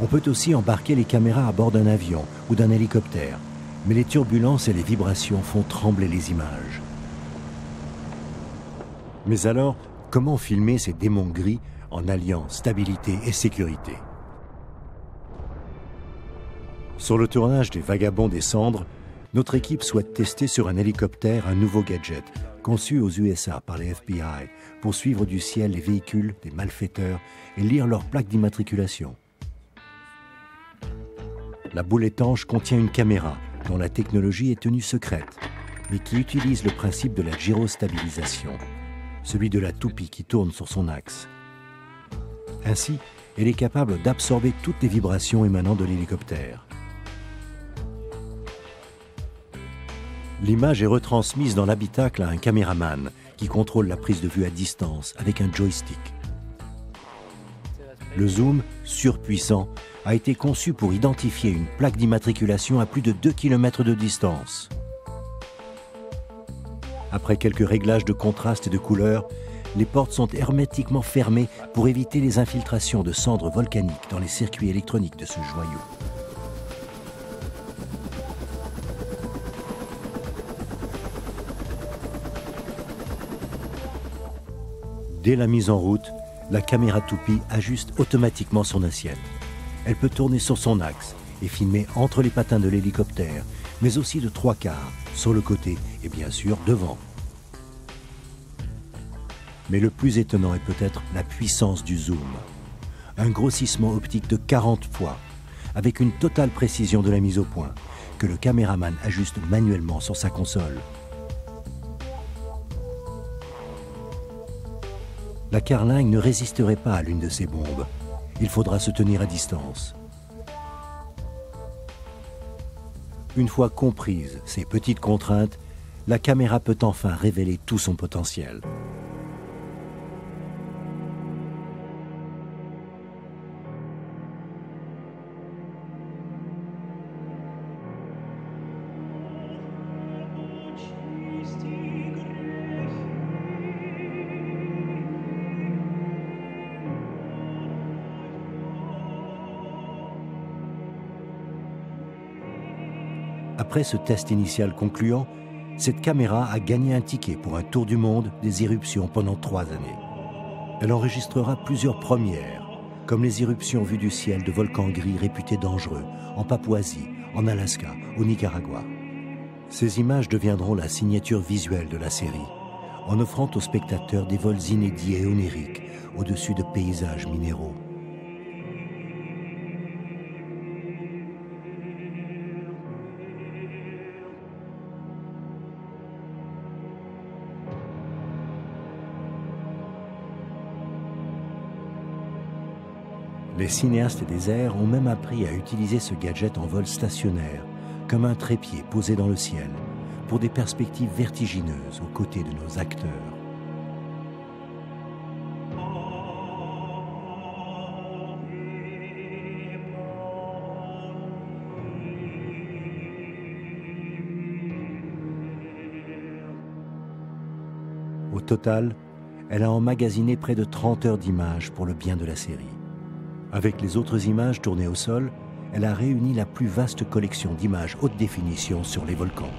On peut aussi embarquer les caméras à bord d'un avion ou d'un hélicoptère, mais les turbulences et les vibrations font trembler les images. Mais alors, comment filmer ces démons gris en alliant stabilité et sécurité? Sur le tournage des Vagabonds des Cendres, notre équipe souhaite tester sur un hélicoptère un nouveau gadget conçu aux USA par les FBI pour suivre du ciel les véhicules des malfaiteurs et lire leurs plaques d'immatriculation. La boule étanche contient une caméra dont la technologie est tenue secrète, mais qui utilise le principe de la gyrostabilisation, celui de la toupie qui tourne sur son axe. Ainsi, elle est capable d'absorber toutes les vibrations émanant de l'hélicoptère. L'image est retransmise dans l'habitacle à un caméraman qui contrôle la prise de vue à distance avec un joystick. Le zoom, surpuissant, a été conçu pour identifier une plaque d'immatriculation à plus de 2 km de distance. Après quelques réglages de contraste et de couleur, les portes sont hermétiquement fermées pour éviter les infiltrations de cendres volcaniques dans les circuits électroniques de ce joyau. Dès la mise en route, la caméra toupie ajuste automatiquement son assiette. Elle peut tourner sur son axe et filmer entre les patins de l'hélicoptère, mais aussi de 3/4, sur le côté et bien sûr devant. Mais le plus étonnant est peut-être la puissance du zoom. Un grossissement optique de 40 fois, avec une totale précision de la mise au point, que le caméraman ajuste manuellement sur sa console. La Carling ne résisterait pas à l'une de ces bombes. Il faudra se tenir à distance. Une fois comprises ces petites contraintes, la caméra peut enfin révéler tout son potentiel. Après ce test initial concluant, cette caméra a gagné un ticket pour un tour du monde des éruptions pendant 3 années. Elle enregistrera plusieurs premières, comme les éruptions vues du ciel de volcans gris réputés dangereux en Papouasie, en Alaska, au Nicaragua. Ces images deviendront la signature visuelle de la série, en offrant aux spectateurs des vols inédits et oniriques au-dessus de paysages minéraux. Les cinéastes des airs ont même appris à utiliser ce gadget en vol stationnaire, comme un trépied posé dans le ciel, pour des perspectives vertigineuses aux côtés de nos acteurs. Au total, elle a emmagasiné près de 30 heures d'images pour le bien de la série. Avec les autres images tournées au sol, elle a réuni la plus vaste collection d'images haute définition sur les volcans.